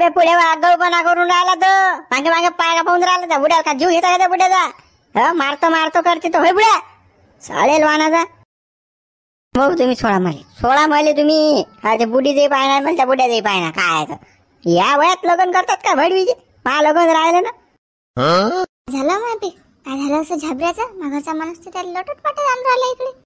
अरे पुढे आगाऊपणा करून राहिला तर मागे मागे पाय पाहून राहिला त्या बुड्याला. का जीव घेता का त्या बुड्याचा? मारतो मारतो करते तो. होय बुड्या चालेल वानाचा. भाऊ तुम्ही सोळा मले तुम्ही. हा ते बुडी जे पाहिणार मला त्या बुड्या जे पाहिणार काय तर. या वयात लग्न करतात का भडवीचे? मा लग्न राहिलं ना. झालं माहिती काय झालं असं झाबऱ्याचं? मागचा माणूस तर त्याला लोटत पाटत आणून राहिला इकडे.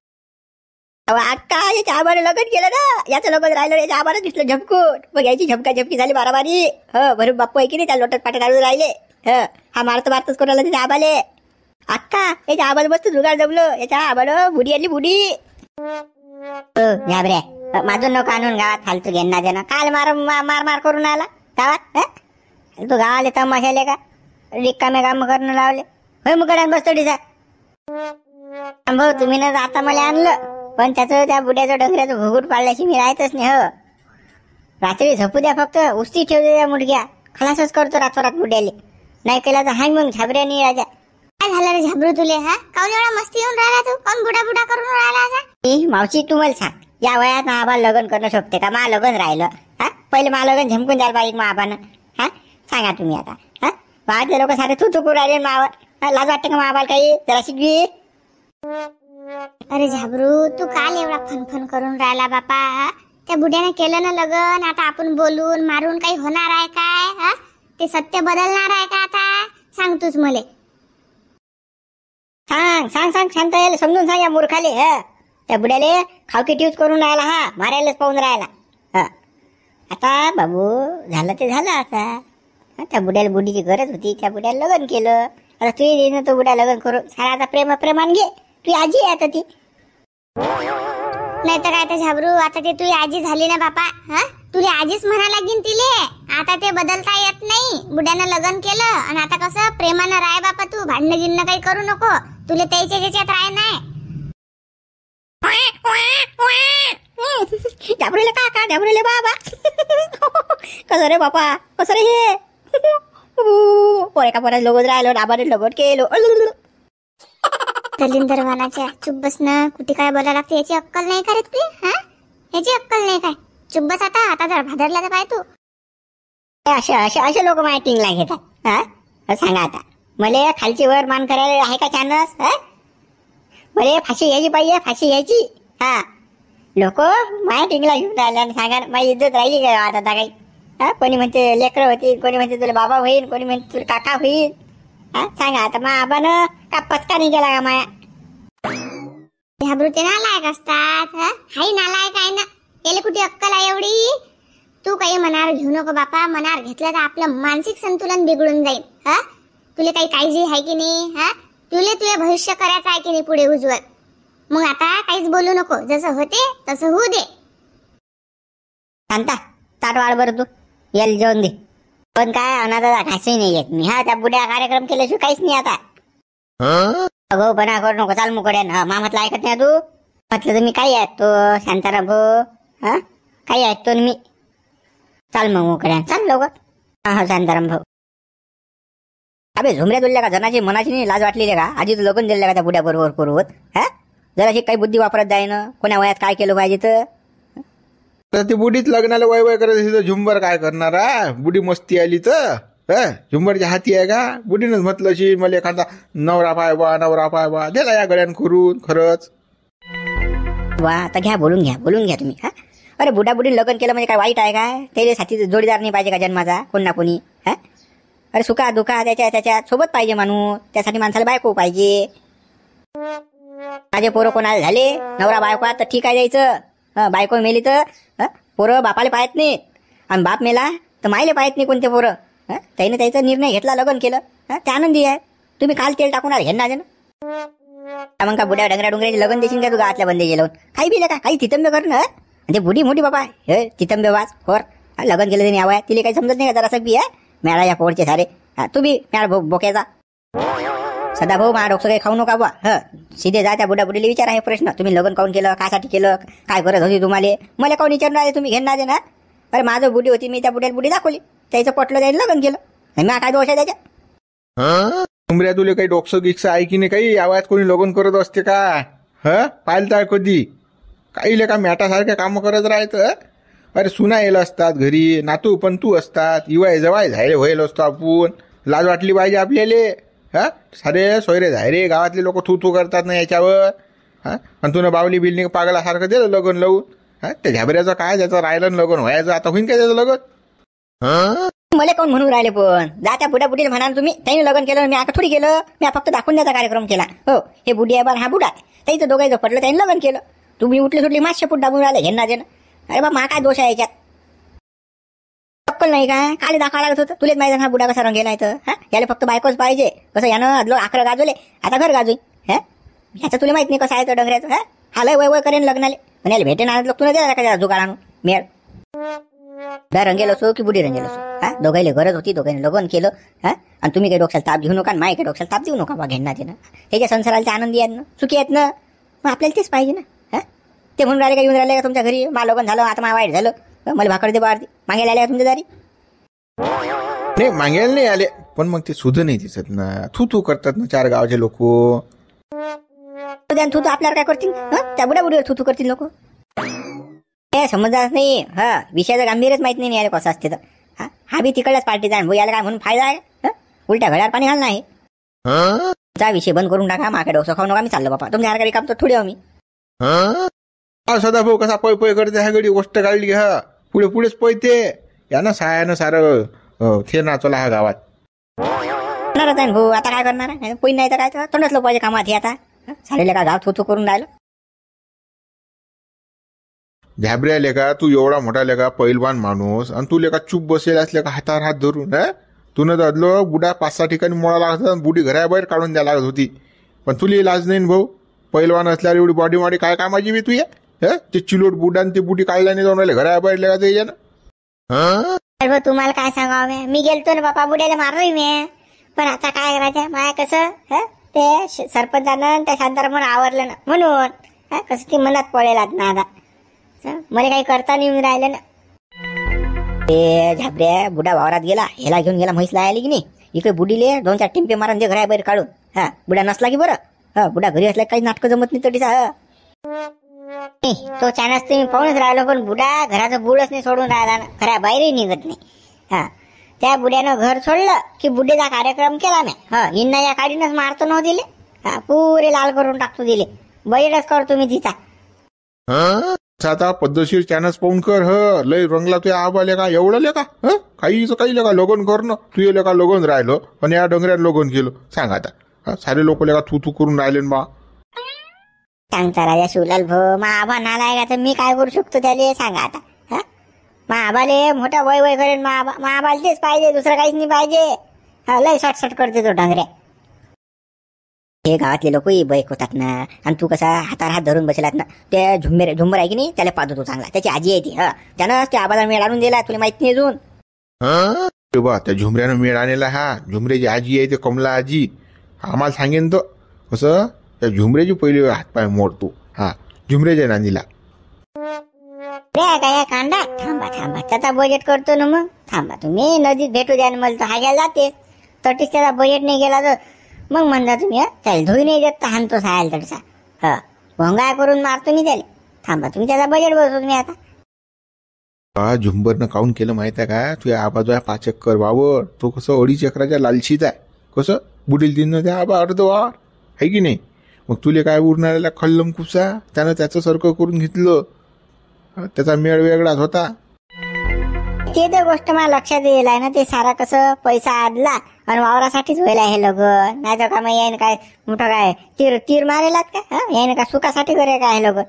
अक्का याच्या आबाने लग्न केलं ना. याचं लग्न राहिलं याच्या आबाने दिसलं झपकून. मग याची झपका झपकी झाली बाराबारी. बरोबर बाप्पू आहे की नाही. त्या लोटत पाटत आणून राहिले. हा मारतोच कोणाला त्याच्या आबाले. अक्का याच्या आबाला मस्त जुगाड जमलं. याच्या आबानं बुडी आली बुडी. झाबऱ्या माझून नको आणून गावात फालतू घेणं देणं. काल मार मार करून आला गावात. तू गावाले तमाशाले का रिकामे काम करणं लावले. होय मुकड्यान बसतो डिसा. भाऊ तुम्ही ना आता मला आणलं पण त्याचं त्या बुड्याचं डंगऱ्याचं घुगुट पाडल्याशी मी राहतच नाही. रात्री झोपू द्या फक्त. उस्ती ठेवते त्या मुडक्या. खलासच करतो रातोरात बुड्याले. नाही केला तर हाय मग झाबऱ्यानी राजा. काय झालं रे झाबरू तुले? काऊन एवढा मस्ती येऊन राहिला तू? कोण बुडा बुडा करून राहिला असा? मावशी तू मला सांग या वयात आबा लग्न करणं शोभते का? मा लग्न राहिलं. पहिले मा लग्न झमकून द्यायला पाहिजे मग आबानं. सांगा तुम्ही आता. बाहेरचे लोक सारे तू चुकू राहिले मावर. लाज वाटते का आबाला काही? जरा शिकवी. अरे झाबरू तू काल एवढा फन करून राहिला बापा. त्या बुड्याने केलं ना लग्न. आता आपण बोलून मारून काही होणार आहे काय? ते सत्य बदलणार आहे का आता? सांग तूच मले. सांग सांग सांग शांत यायला समजून सांग या मूर्खाले. त्या बुड्याले खावकी ट्यूज करून राहिला. मारायलाच पाहून राहिला. आता बाबू झालं ते झालं. आता त्या बुड्याला बुडीची गरज होती. त्या बुड्याला लग्न केलं. आता तू ये तो बुड्या लग्न करून सारा आता प्रेमान घे. तू आजी आहे आता ती. नाही तर काय तर झाबरू आता ते तू आजी झाली ना बापा. तुला आजीच म्हणा लागीन तिले. आता ते बदलता येत नाही. बुड्यानं लग्न केलं आणि आता कसं प्रेमानं राय बापा. तू भांडणं गिणणं काही करू नको. तुला त्याच्या ज्याच्यात राय नाही. ढाबरेले काका ढाबरेले बाबा. कसं रे बापा कसं रे हे? पोरे का पोरा लगोत राहिलो. डाबाने लगोट केलो. दलिंदर वानाच्या चुप बस ना. कुठे काय बोलायला लागते याची अक्कल नाही का रे तुला? याची अक्कल नाही काय? चुप बस आता जरा भादरला तर पाय तू. असे लोक माझ्या टिंगला घेतात. सांगा आता मले खालची वर मान करायला आहे का चान्स? मले फाशी घ्यायची पाहिजे. फाशी घ्यायची. लोक माझ्या टिंगला घेऊन राहिले आणि सांगा माझी इज्जत राहिली का आता काही? कोणी म्हणते लेकरं होती. कोणी म्हणते तुला बाबा होईल. कोणी म्हणते तुला काका होईल. सांगा आता मा आबानं का पचका नाही गेला का माया? घाबरू ते नालायक असतात. हाय नालायक आहे ना. याला कुठे अक्कल आहे एवढी? तू काही मनावर घेऊ नको बापा. मनावर घेतलं तर आपलं मानसिक संतुलन बिघडून जाईल. तुला काही काळजी आहे की नाही? तुला भविष्य करायचं आहे की नाही पुढे उज्ज्वल? मग आता काहीच बोलू नको. जसं होते तसं होऊ दे. शांता ताट वाढ बरं तू. याला जेवण दे. पण काय अनाथाचा घासही नाही येत मी. त्या बुड्या कार्यक्रम केल्याशिवाय काहीच नाही आता. भाऊ बना करू नको. चाल मुकड्यान. मामातला ऐकत नाही तू? म्हटलं तर मी काही ऐकतो शांताराम भाऊ. काही ऐकतो मी. चाल मग मुकड्यान चाल लवकर. शांताराम भाऊ. अबे झुमऱ्या तुल्या का जनाची मनाची नाही लाज वाटलेली का? आधीच लग्न दिलं का त्या बुड्या बरोबर करू? जराशी काही बुद्धी वापरत जाय ना. कोण्या वयात काय केलं पाहिजे तर ती बुडीच लग्नाला वय करत. झुंबर काय करणार? बुडी मस्ती आली तर झुंबरच्या हाती आहे का? बुडीनच म्हटलं शी मला एखादा नवरा पाय बा दिला या गड्यान करून. खरंच वा. आता घ्या बोलून घ्या तुम्ही. अरे बुडा बुडी लग्न केलं म्हणजे काय वाईट आहे काय? त्याच्या साथी जोडीदार नाही पाहिजे का जन्माचा कोण ना कोणी? अरे सुखा दुखा त्याच्यात सोबत पाहिजे माणूस. त्यासाठी माणसाला बायको पाहिजे. माझे पोरं कोणाला झाले नवरा बायको तर ठीक आहे जायचं. बायको मेली तर पोरं बापाला पाहत नाहीत. आणि बाप मेला तर मायले पाहत नाही कोणते पोरं. त्याने त्याचा निर्णय घेतला लग्न केलं. ते आनंदी आहे. तुम्ही काल तेल टाकून आले घेणार ना. मग का बुड्या डंगरा डोंगराचे लग्न देशील का तू गावातल्या बंदे गेलो? काही बिलं का काही तितंबे कर ना. ते बुडी मोठी बाबा हे तितंबे वाच होर. लग्न केलं त्यांनी यावं. तिला काही समजत नाही का जरा बी? मॅळा या पोरचे सारे. तुम्ही मॅळ बोक्याचा सदा भाऊ मा डोकं काही खाऊ नका बा. सीधे जा त्या बुड्या बुडीला विचारा हे प्रश्न. तुम्ही लग्न काऊन केलं? कासाठी केलं? काय गरज होती तुम्हाला? मला काऊन विचारणार तुम्ही घेणार ना? अरे माझं बुडी होती. मी त्या बुड्याला बुडी दाखवली. त्याचं पटलं त्याने लग्न केलं. मी काय दोष आहे त्याच्यात? उमऱ्या तुला काही डोकसं गिक्स आहे की नाही? काही आवाज कोणी लग्न करत असते का? पाहिलं तर कधी काही का मॅटासारखे काम करत राहतं. अरे सुना येल असतात घरी, नातू पण तू असतात, इवाय जवाय झायरे व्हायल असतो आपण. लाज वाटली पाहिजे आपल्याले. हा सारे सोयरे झायरे गावातले लोक थू थू करतात ना याच्यावर. हा आणि तुला बावली बिल्डिंग पागलासारखं दिलं लग्न लावून. हा त्या झाबऱ्याचं काय, त्याचं राहिलं लग्न व्हायचं, आता होईन काय त्याचं लग्न. मला कोण म्हणून राहिले पण जा त्या बुड्या बुडीला म्हणा तुम्ही, त्यांनी लग्न केलं मी आता थोडी केलं, मी फक्त दाखवून द्यायचा कार्यक्रम केला. हो हे बुडी आहे बरं, हा बुडा आहे, त्याचं दोघांचं पडलं त्यांनी लग्न केलं. तुम्ही उठली सुटली मागच्या फूट दाबून राहिले घेणं देणं. अरे बा मा काय दोष आहे याच्यात, अक्कल नाही काय, काले दाखवा लागत होतं. तुलेच माहिती हा बुडा कसा रंग गेलाय तर. हा याला फक्त बायकोच पाहिजे, कसं यानं आदलो आखरं गाजवले आता घर गाजवी. हा ह्याचं तुला माहित नाही कसं आहे तर डंगऱ्याचं. हा हालय वय वय करेन लग्नाले, पण याला भेटेन आज लोक तुला द्यायला का जुगाड आणून मेळ. रंगेल असो की बुडी रंगेल असो, हा दोघांना गरज होती, दोघांनी लग्न केलं. हा आणि तुम्ही काही डोक्याला ताप घेऊ नका, आणि माय काही डोक्याला ताप देऊ नका बा घेणं देणं. त्याच्या संसाराला आनंदी आहेत ना, सुखी आहेत ना, मग आपल्याला तेच पाहिजे ना. हा ते म्हणून राहिले का, येऊन राहिले का तुमच्या घरी, मा लग्न झालं आता मा वाईट झालं, मला भाकर दे बारती मागायला आले का तुमच्या दारी. नाही मागायला नाही आले, पण मग ते सुद्धा नाही दिसत ना, थू थू करतात ना चार गावाचे लोक. थू तू आपल्याला काय करतील, त्या बुड्या बुडीवर थू करतील लोक. हे समजदारच नाही. हा विषयाचं गांभीर्यच माहित नाही याला कसं असते तर. हा बी तिकडल्याच पार्टीचा आहे, याला काय म्हणून फायदा आहे. उलट्या घड्यावर पाणी घाल नाही. तुमचा विषय बंद करून टाका, माकडे डोसं खाऊ नका, मी चाललो बापा तुमच्या हरकारी काम तर थोडी आहो मी. सदा भाऊ कसा पै पै करते ह्या गडी गोष्ट काढली. हा पुढे पुढेच पळते यानं सायानं सारं थे नाचवला हा गावात. करणारच आहे भाऊ, आता काय करणार आहे, कोणी नाही तर काय तर तोंडच लोक पाहिजे कामात. हे आता चालेल का गाव थू करून राहिलं. झॅबऱ्या लेका तू एवढा मोठा लेका पैलवान माणूस, आणि तू लेका चूप बसेल असले का हातावर हात धरून. तुनं ददलो बुडा 5-6 ठिकाणी मोळा लागत होता, बुडी घराबाहेर काढून द्यायला लागत होती, पण तुला लाज नाही भाऊ. पैलवान असल्यावर एवढी बॉडी माडी काय कामाची बी तू ये. ते चिलोट बुडा आणि ते बुडी काढल्या नाही जाऊन राहिले घराबाहेर लेका ते ना. तुम्हाला काय सांगावं, मी गेलतो ना बापा बुड्याला मारलोय मी, पण आता काय करायचं माया कसं ते सरपंचानं त्या शांतारामन आवरलं ना म्हणून कसं ती मनात पडेल ना. आता मला काही करता नाही येऊन राहिलं ना. ते झाबऱ्या बुडा वावरात गेला, ह्याला घेऊन गेला म्हैसला आली की नाही, इकडे बुडीले 2-4 टिंपे मारून दे घराबाहेर काढून. हा बुडा नसला की बरं. हा बुडा घरी असला काही नाटकं जमत नाही तडीचा. तो चानस तुम्ही पाहूनच राहिलो, पण बुडा घराचं बुडच नाही सोडून राहिला ना, घराबाहेरही निघत नाही. हा त्या बुड्यानं घर सोडलं की बुड्डीचा कार्यक्रम केला नाही. हा हिंना या काढीनच मारतो न दिले. हा पुरे लाल करून टाकतो दिले, बैठच करतो मी तिचा. आता पद्धतशीर चॅनस पाहून कर. लय रंगला तुझ्या आबा लेका एवढं लेका. काहीच काही लेका लगन कर ना, तू ये लेका लगन राहिलो पण या डोंगऱ्यात लगन केलं. सांग आता सारे लोक लेका थू करून राहिले बा. सांगता राजा शिवलाल भाऊ, मा आबा नालाय का तर मी काय करू शकतो त्याले सांगा आता. मा आबाले मोठा वय वय करेन, मा आबाला तेच पाहिजे, दुसरं काहीच नाही पाहिजे. लय शॉर्ट करते तो डांगऱ्या. हे गावातले लोकही बैक होतात ना, आणि तू कसा हातावर हात धरून बसलात ना. त्या झुंबर आहे की नाही, त्याला पाहतो तू चांगला, त्याची आजी आहे ती. त्यानं त्या आबाला मेळ आणून दिला, तुला माहित नाही अजून. बा त्या झुमऱ्यानं मेळ आणला. हा झुमऱ्याची आजी आहे ते कमला आजी, आम्हाला सांगेन तो कसं त्या झुमऱ्याची पहिले हातपाय मोडतो. हा झुमऱ्याच्या नांदीला काय कांदा थांबा त्याचा बजेट करतो ना. मग थांबा तुम्ही, नदीत भेटू द्या, मला तर हायला जाते तटीच त्याचा बजेट नाही गेला तर मग म्हणता तुम्ही त्याला धुई नाही देत तर हाणतो सायला तडसा. भोंगाय करून मारतो मी त्याला. थांबा तुम्ही, त्याचा बजेट बसतो तुम्ही आता. झुंबरनं काऊन केलं माहित आहे का, तुझ्या आबाजो 5 एकर वावर, तो कसं 2.5 एकराच्या लालशीत आहे. कसं बुडील दिन त्या आबा अर्ध वावर आहे की नाही. मग तुले काय उरणाऱ्याला खल्लम कुसा, त्यानं त्याचं सारखं करून घेतलं. त्याचा मेळ वेगळाच होता. ते तर गोष्ट मला लक्षात येईल आहे ना, ते सारा कसं पैसा आदला आणि वावरासाठीच व्हायला हे लग्न. नाही तर का मग यायनं काय मोठं काय तीर मारेलात का. यायनं का सुखासाठी करे काय हे लग्न.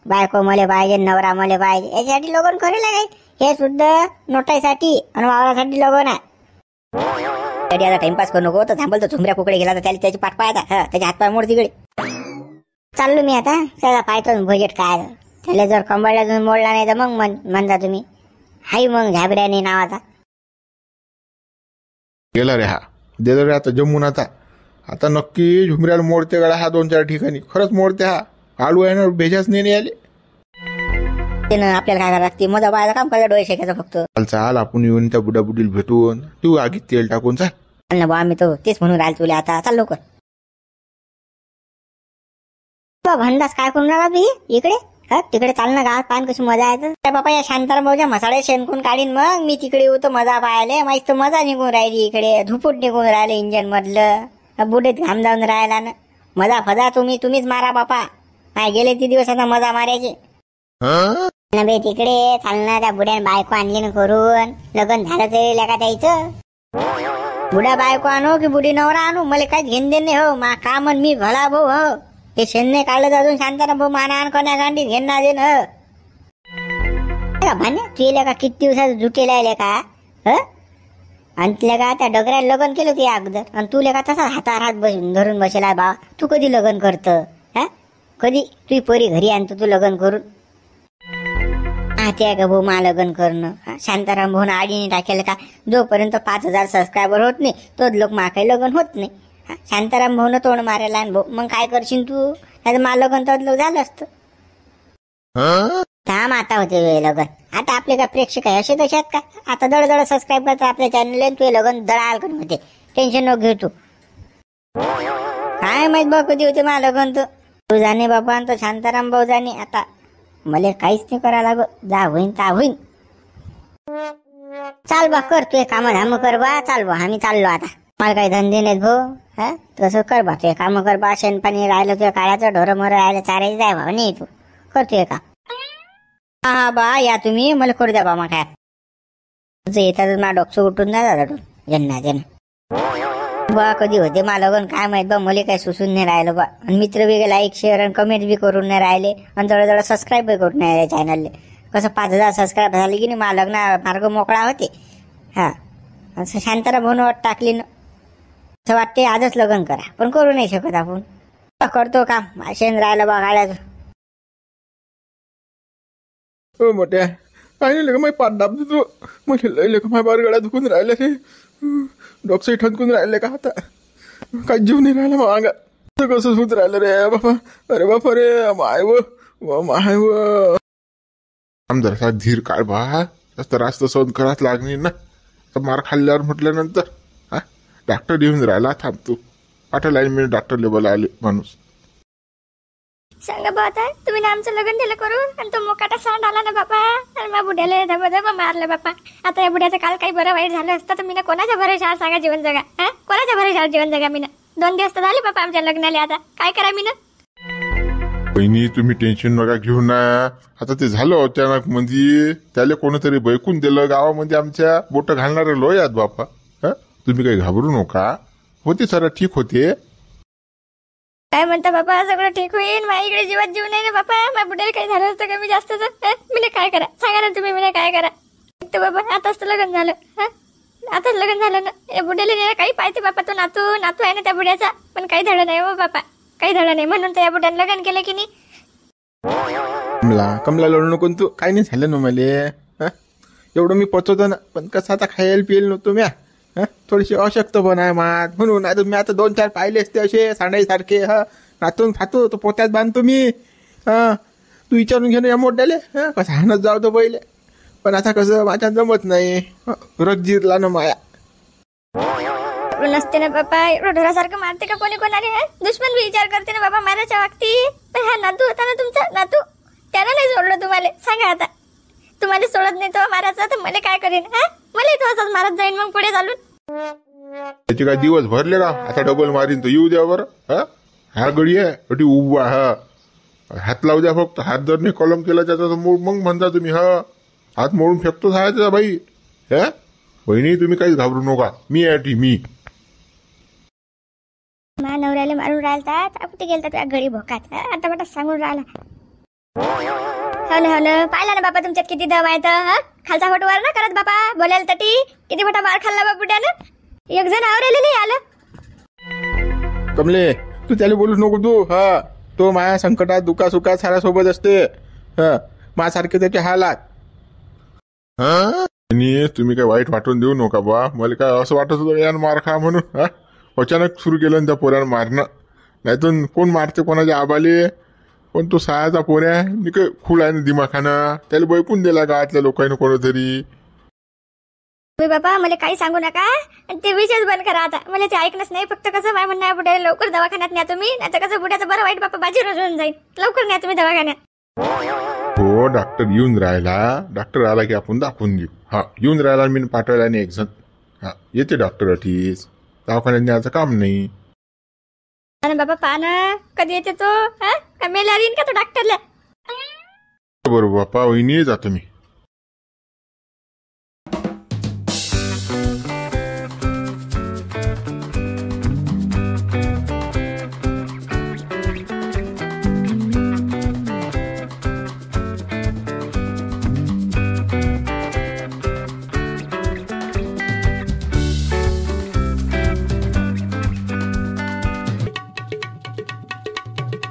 बायको मले पाहिजे, नवरा मले पाहिजे, याच्यासाठी लग्न करेल काय. हे सुद्धा नोटाईसाठी आणि वावरासाठी लग्न आहे. तरी आता टाइमपास करू नको, तर थांबल तर झुमऱ्या कुकडे गेला तर त्याला त्याची पाठ पाहता. त्याचे हातपाय मोड तिकडे. चाललो मी आता, त्याला पाहतो बजेट काय. त्याला जर कंबळला घेऊन मोडला नाही तर मग म्हणता तुम्ही हाय मग झाबऱ्याने नावाचा गेला रे. हा दिलं रे आता जम्मून. आता नक्की झुमऱ्याला मोडते गळा हा 2-4 ठिकाणी. खरंच मोडते. हा आळू आहे ना, भेजाच नाही आले. त्यानं आपल्याला काय करावं लागते, मजा बायला काम करायला डोळे शेकायचं फक्त. चाल आपण येऊन त्या बुडाबुडीला भेटून तू आगीत तेल टाकून चाल ना बा. आम्ही तो तेच म्हणून राहिलो तुला, आता चाल लवकर. भंडास काय करून राहिला तू इकडे. हा तिकडे चाल ना, गावात पान कशी मजा आहे तर बापा. या शांताराम भाऊच्या मसाळे शेणकून काढीन मग मी तिकडे येऊ तर मजा पाहायला. माहीत तर मजा निघून राहिली इकडे, धुपूट निघून राहिले इंजन मधलं, बुडेत घाम जाऊन राहिला ना. मजा फजा तुम्हीच मारा बापा. काय गेले ते दिवस आता मजा मारायचे बे. तिकडे चालणार त्या बुड्याने बायको आणली ना करून, लग्न झालं तरी का द्यायचं. बुडा बायको आणू की बुडी नवरा आणू मला काही घेण देणे हो. मा का म्हण मी भला भाऊ हो. ते शेणने काढलं तर अजून शांताराम भाऊ माना आण कोण्या गांडीत घेण ना देण भान्या. तुला का किती दिवसात जुटेला आहे का आणि तिला का त्या डगऱ्याला लग्न केलं ते अगोदर, आणि तुला का तसा हातावर हात धरून बसेला बा. तू कधी लग्न करतं हा? कधी तुझी पोरी घरी आणतो तू लग्न करून. ते का भाऊ मा लग्न करणं. शांताराम भाऊन आडीने टाकेल का जोपर्यंत 5000 सबस्क्रायबर होत नाही तोच लोक मा काही लग्न होत नाही. शांताराम भाऊन तोंड मारायला आणि भाऊ मग काय करशील तू. आता मा लग्न तर लोक झालं असतं. थांब आता होते लग्न. आता आपले का प्रेक्षक आहे असे तसे आहेत का. आता दडदड सबस्क्राईब करतात आपल्या चॅनल, तुझे लग्न दळाल करून होते. टेन्शन नको घेऊ तू. काय माहित बा कधी होते मा लग्न तर. तू जाणे बाबा आणि तो शांताराम भाऊ जाणे. आता मला काहीच नाही करा लागत. जा होईन ता होईन. चाल बा कर तू काम धाम कर बा. चाल बा आम्ही चाललो आता. मला काही धंदे नाहीत भाऊ. हा तसं कर बा तू काम कर बा. शेणपाणी राहिलं तुझ्या काळाचं ढोरं मोरं राहिलं चारायचं जाय बा. नाही तू करतोय का. हा बा या तुम्ही मला करू द्या बा. मग काय तुझं येतात मा डॉक्टर उठून जा ज्यांना बा. कधी होते मा लगन काय माहित बा. मला काय सुसून नाही राहिलं बा. आणि मित्र बी लाईक शेअर आणि कमेंट बी करून नाही राहिले आणि जवळ सबस्क्राईब बी करून नाही राहिले चॅनलले. कसं 5000 सबस्क्राईब झाले की नाही मा लग्न मार्ग मोकळा होते. हा असं शांताराम भाऊन वाट टाकली ना. असं वाटते आजच लग्न करा पण करू नाही शकत आपण. करतो काम शेण राहिलं बा गाड्याचं. हो मोठ्या काय नाही लग पाठ दाबतो तू. मला लय लेख माझ्या बार गळ्या दुखून राहिले रे. डॉक्टर ठणकून राहिले का आता. काय जीव नाही राहिला मग अंगात. कसं होत राहिलं रे बाबा. अरे बापा रे माय व माय व. जरासा धीर काढ बा. जास्त रास्त सहन कराच लागणे ना. मार खाल्ल्यावर म्हटल्यानंतर हा डॉक्टर येऊन राहिला. थांब तू पाठव लाईन मी डॉक्टर लेवल आले माणूस. सांगा बा आता तुम्ही ना आमचं लग्न दिलं करून आणि तो मोकाटा सांड आला ना बापा. आणि मग बुड्याला धबधबा मारलं बापा. आता या बुड्याचं काल काही बरं वाईट झालं असतं तर मी ना कोणाच्या भरोशावर सांगा जीवन जगा. हा कोणाच्या भरोशावर जीवन जगा. मी ना 2 दिवस तर झाले बापा आमच्या लग्नाला. आता काय करा मी ना. बहिणी तुम्ही टेन्शन नका घेऊ ना. आता ते झालं अचानक म्हणजे त्याला कोणतरी बैकून दिलं गावामध्ये आमच्या. बोट घालणारे लोय आहेत बापा. हा तुम्ही काही घाबरू नका. होते सर ठीक होते. काय म्हणता बाबा सगळं ठीक होईल. माझ्या इकडे जीवात जीव नाही ना बापा. माझ्या बुड्याला काही झालं असतं कमी जास्त तर मी काय करा सांगा ना तुम्ही. मी काय करा तर बाबा. आताच तर लग्न झालं. हा आताच लग्न झालं ना. या बुड्याला काही पाहिजे बापा. तो नातू आहे ना त्या बुड्याचा. पण काही धडं नाही हो बापा. काही धडं नाही म्हणून तर या बुड्यानं लग्न केलं की नाही. कमला लढू नको तू. काही नाही झालं ना मले. एवढं मी पचवतो ना. पण कसं आता खायला पियला नव्हतो म्या. थोडीशी अशक्त पण आहे मात म्हणून. आता मी आता 2-4 पाहिले असते असे सांडाईसारखे. नातून फातू तो पोत्यात बांधतो मी. तू विचारून घे ना या मोठ्याले. कसं हाणत जाऊ तो पहिले. पण आता कसं माझ्या जमत नाही. रग जिरला ना माया. नसते ना बापा. एवढं ढोरासारखं मारते का कोणी कोणाने. दुश्मन बी विचार करते ना बाबा मारायच्या वागती. पण हा नातू होता ना तुमचा नातू. त्यानं नाही सोडलं तुम्हाला. सांगा आता तुम्हाला सोडत नाही तो मारायचा तर मला काय करेन. हा मला तो असंच मारत जाईन मग पुढे चालून. त्याचे काय दिवस भरले का. आता डबल मारीन तर येऊ द्या बरं. हा गडी आहे अटी उभा. हात लावू द्या फक्त. हात जर नाही कलम केला त्याचा तर मग म्हणता तुम्ही. हात मोडून फेकतो त्याचा बाई. बहिणी तुम्ही काहीच घाबरू नका. मी आहे मी. मा नवऱ्याला मारून राहिलतात. कुठे गेलता तुझ्या घरी भोकात. आता मोठा सांगून राहिला. हो ना पाहिला ना बापा तुमच्यात किती दम आहे तर. खालचा फोटो वर ना करत बापा. बोलायला तटी किती मोठा मार खाल्ला बाबा बुड्यानं. एक जण आवरेले नाही आलं. कमले तू त्याला बोलूच नको तू. तो माया संकटात दुखा सुखात सारा सोबत असते. माझ्यासारखे त्याच्या हालात. आणि तुम्ही काय वाईट वाटून देऊ नका बा. मला काय असं वाटत होतं यानं मार खा म्हणून. अचानक सुरू केलं त्या पोऱ्यानं मारणं. नाहीतून कोण मारते कोणाच्या आबाले. पण तो सहाचा पोऱ्या निक खुळ आहे ना दिमाखानं. त्याला बैकून दिला गावातल्या लोकांनी कोणतरी. बाबा मला काही सांगू नका. ते विषयच बंद करा आता. मला ते ऐकणंच नाही. फक्त कसं माझ्या म्हणणं आहे बुड्याला लवकर दवाखान्यात न्या तुम्ही. नाही तर कसं बुड्याचं बरं वाईट बापा बाजी रोजून जाईल. लवकर न्या तुम्ही दवाखान्यात. हो डॉक्टर येऊन राहिला. डॉक्टर आला की आपण दाखवून देऊ. हा येऊन राहिला, मी पाठवायला नाही एक जण. हा येते डॉक्टर अठीच, दवाखान्यात न्यायचं काम नाही. अरे बाबा पहा ना कधी येते तो, हा मेल्यावर येईन का तो डॉक्टरला? बरोबर बाप्पा, वहिनी जातो मी.